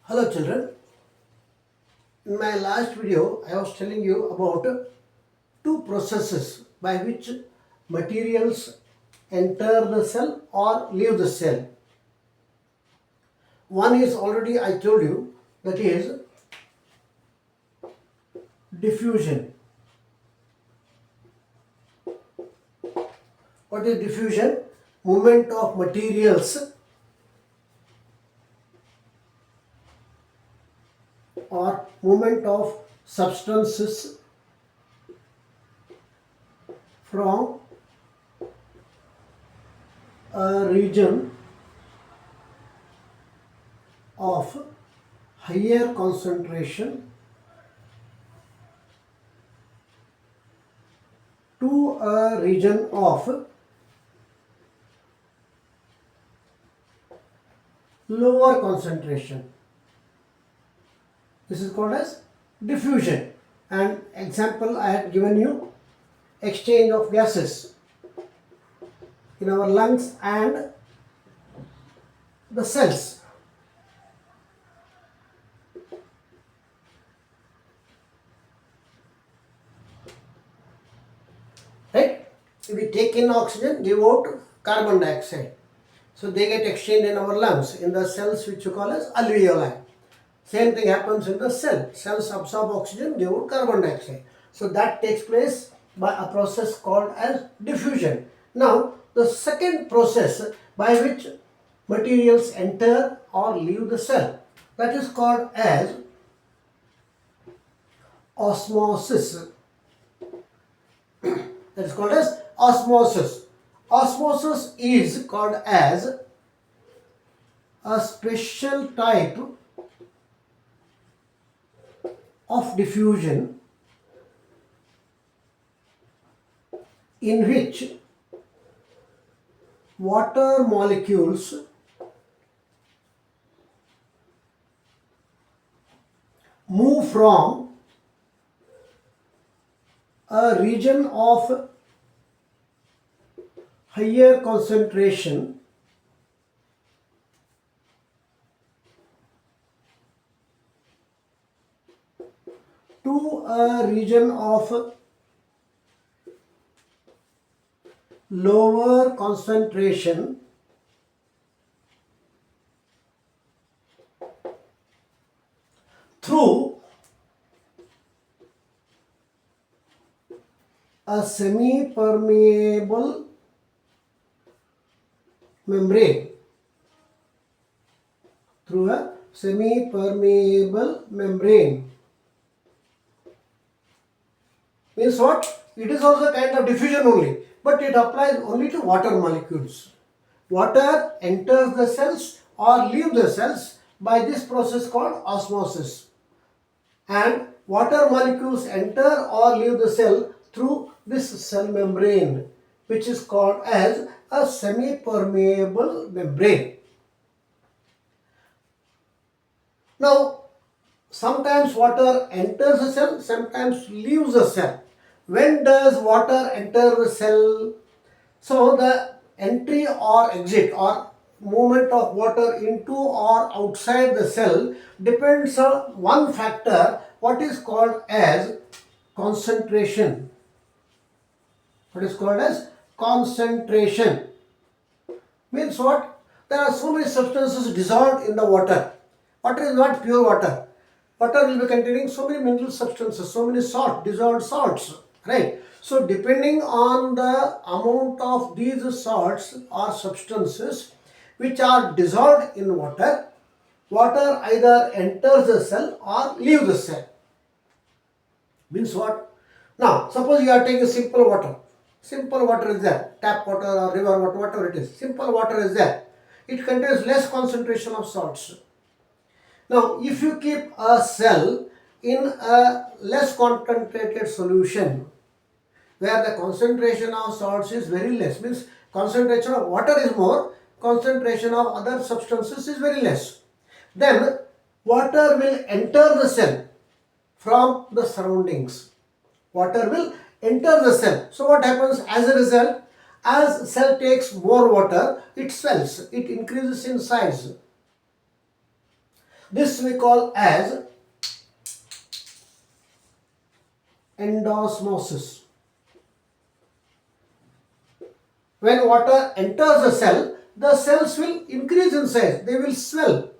Hello children, in my last video I was telling you about two processes by which materials enter the cell or leave the cell. One is already I told you, that is diffusion. What is diffusion? Movement of materials or movement of substances from a region of higher concentration to a region of lower concentration. This is called as diffusion. And example I had given you, exchange of gases in our lungs and the cells. Right? If we take in oxygen, give out carbon dioxide. So they get exchanged in our lungs, in the cells which you call as alveoli. Same thing happens in the cell. Cells absorb oxygen, give out carbon dioxide. So that takes place by a process called as diffusion. Now, the second process by which materials enter or leave the cell, that is called as osmosis. That is called as osmosis. Osmosis is called as a special type of diffusion in which water molecules move from a region of higher concentration to a region of lower concentration through a semi-permeable membrane. Through a semi-permeable membrane. Means what? It is also a kind of diffusion only, but it applies only to water molecules. Water enters the cells or leaves the cells by this process called osmosis. And water molecules enter or leave the cell through this cell membrane, which is called as a semi-permeable membrane. Now, sometimes water enters the cell, sometimes leaves the cell. When does water enter the cell? So, the entry or exit or movement of water into or outside the cell depends on one factor, what is called as concentration. What is called as concentration. Means what? There are so many substances dissolved in the water. Water is not pure water. Water will be containing so many mineral substances, so many dissolved salts, right? So depending on the amount of these salts or substances which are dissolved in water, water either enters the cell or leaves the cell. Means what? Now, suppose you are taking simple water. Simple water is there, tap water or river water, whatever it is. Simple water is there. It contains less concentration of salts. Now, if you keep a cell in a less concentrated solution, where the concentration of salts is very less, means concentration of water is more, concentration of other substances is very less, then water will enter the cell from the surroundings. Water will enter the cell. So what happens as a result? As cell takes more water, it swells, it increases in size. This we call as endosmosis. When water enters a cell, the cells will increase in size, they will swell.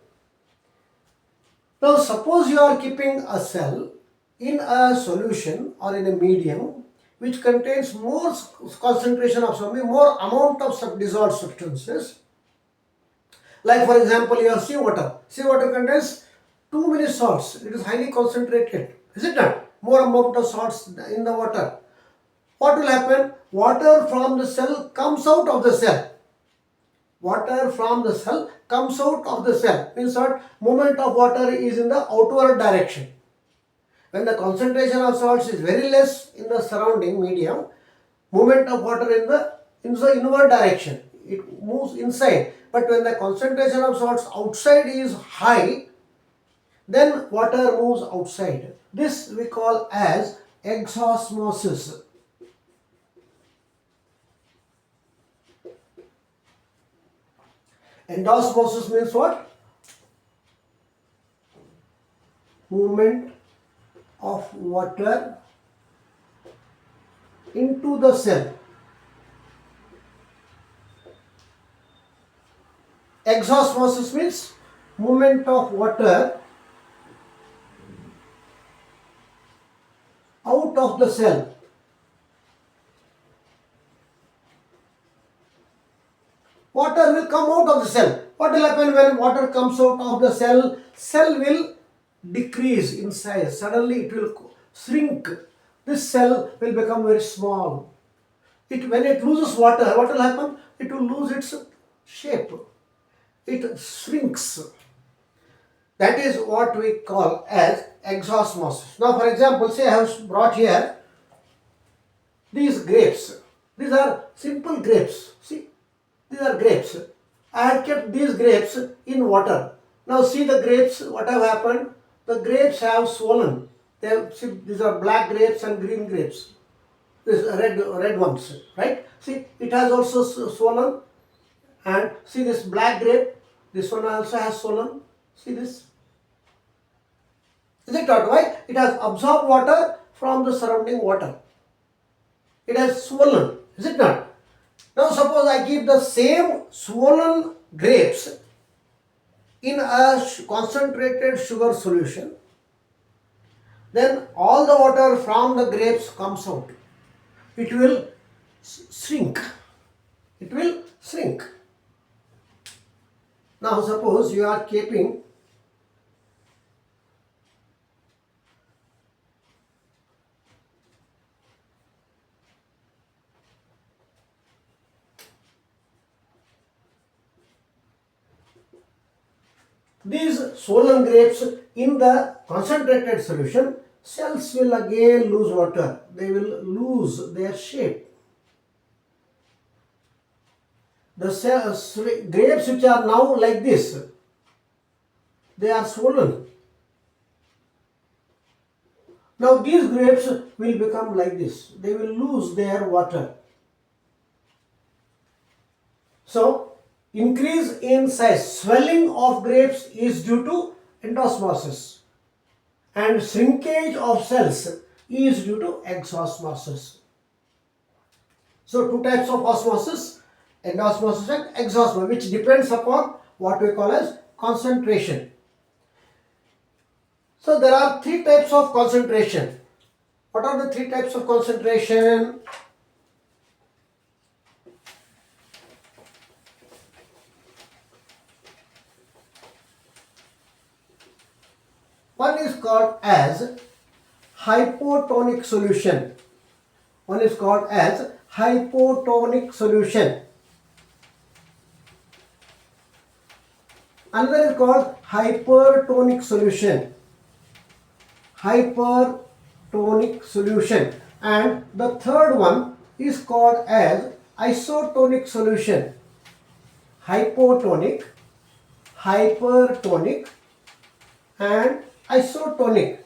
Now suppose you are keeping a cell in a solution or in a medium which contains more concentration of something, more amount of dissolved substances. Like for example, you have seawater. Seawater contains too many salts. It is highly concentrated. Is it not? More amount of salts in the water. What will happen? Water from the cell comes out of the cell. Water from the cell comes out of the cell. Means what? Movement of water is in the outward direction. When the concentration of salts is very less in the surrounding medium, movement of water in the inward direction. It moves inside. But when the concentration of salts outside is high, then water moves outside. This we call as exosmosis. Endosmosis means what? Movement of water into the cell. Exosmosis means movement of water out of the cell. Water will come out of the cell. What will happen when water comes out of the cell? Cell will decrease in size. Suddenly it will shrink. This cell will become very small. When it loses water, what will happen? It will lose its shape. It shrinks. That is what we call as exosmosis. Now for example, say I have brought here these grapes. These are simple grapes. See, these are grapes. I had kept these grapes in water. Now see the grapes, what have happened? The grapes have swollen. See, these are black grapes and green grapes. These red ones, right? See, it has also swollen. And see this black grape, this one also has swollen. See this? Is it not? Why? It has absorbed water from the surrounding water. It has swollen. Is it not? Now suppose I keep the same swollen grapes in a concentrated sugar solution, then all the water from the grapes comes out. It will shrink. It will shrink. Now suppose you are keeping these swollen grapes in the concentrated solution, cells will again lose water. They will lose their shape. The grapes which are now like this, they are swollen. Now these grapes will become like this. They will lose their water. So increase in size, swelling of grapes is due to endosmosis, and shrinkage of cells is due to exosmosis. So two types of osmosis, endosmosis and exosmosis, which depends upon what we call as concentration. So there are three types of concentration. What are the three types of concentration? One is called as hypotonic solution. One is called as hypotonic solution. Another is called hypertonic solution. Hypertonic solution. And the third one is called as isotonic solution. Hypotonic, hypertonic, and isotonic.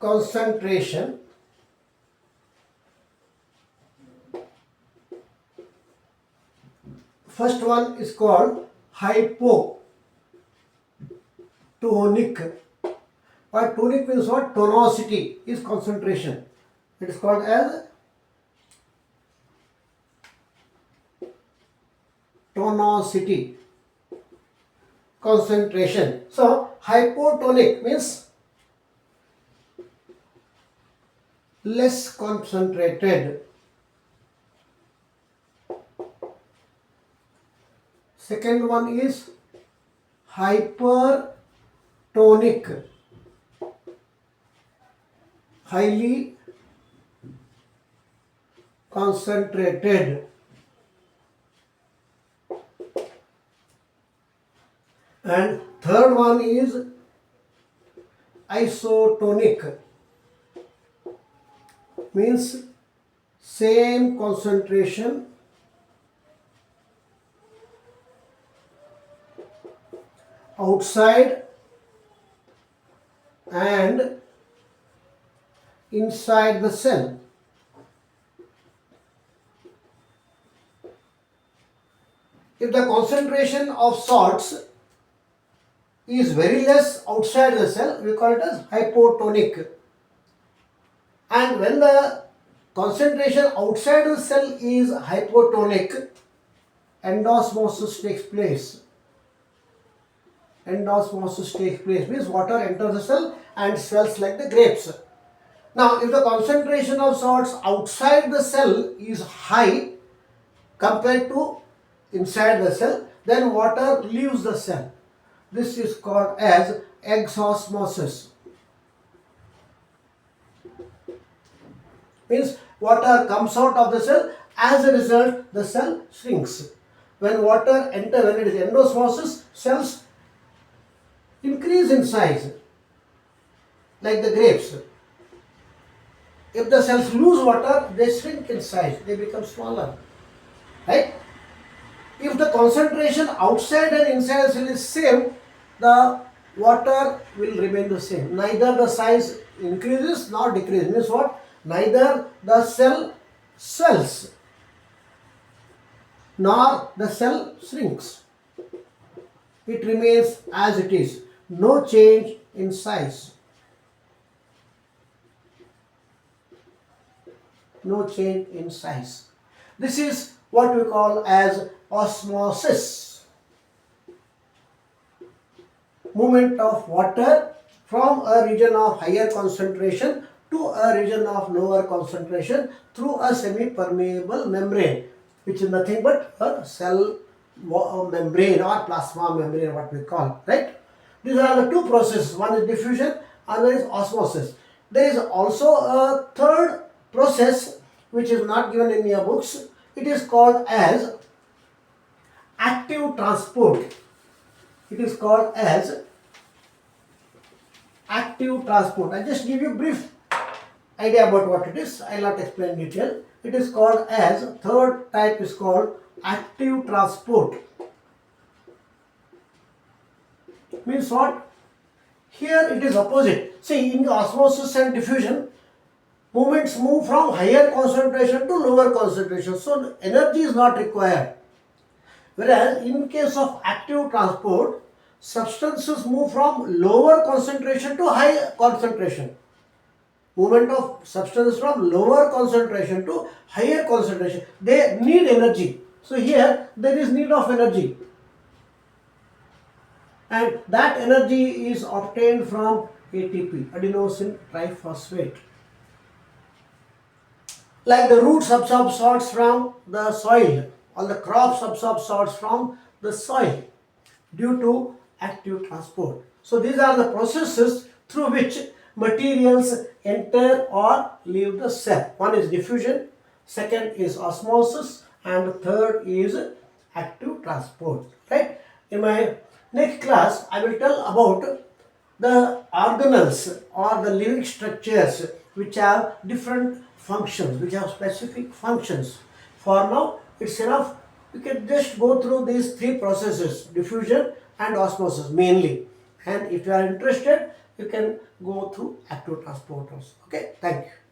concentration. First one is called hypotonic. But tonic means what? Tonicity is concentration. It is called as tonicity, concentration. So hypotonic means less concentrated. Second one is hypertonic, highly concentrated. And third one is isotonic, means same concentration outside and inside the cell. If the concentration of salts is very less outside the cell, we call it as hypotonic. And when the concentration outside the cell is hypotonic, endosmosis takes place. Endosmosis takes place means water enters the cell and swells like the grapes. Now, if the concentration of salts outside the cell is high compared to inside the cell, then water leaves the cell. This is called as exosmosis. Means water comes out of the cell, as a result the cell shrinks. When water enters, when it is endosmosis, cells increase in size like the grapes. If the cells lose water, they shrink in size, they become smaller, right? If the concentration outside and inside the cell is same, the water will remain the same. Neither the size increases nor decreases. Means what? Neither the cell swells nor the cell shrinks. It remains as it is. No change in size. No change in size. This is what we call as osmosis. Movement of water from a region of higher concentration to a region of lower concentration through a semi-permeable membrane, which is nothing but a cell membrane or plasma membrane, what we call, right? These are the two processes. One is diffusion, other is osmosis. There is also a third process which is not given in your books. It is called as active transport. It is called as active transport. I just give you a brief idea about what it is. I will not explain in detail. It is called as, third type is called active transport. Means what? Here it is opposite. See, in osmosis and diffusion, movements move from higher concentration to lower concentration. So energy is not required. Whereas in case of active transport, substances move from lower concentration to higher concentration. Movement of substances from lower concentration to higher concentration. They need energy. So here there is need of energy. And that energy is obtained from ATP, adenosine triphosphate. Like the roots absorb salts from the soil, or the crops absorb salts from the soil due to active transport. So these are the processes through which materials enter or leave the cell. One is diffusion, second is osmosis, and third is active transport. Right? In my next class, I will tell about the organelles or the living structures which have different functions, which have specific functions. For now, it's enough. We can just go through these three processes, diffusion and osmosis mainly. And if you are interested, you can go through active transporters. Okay, thank you.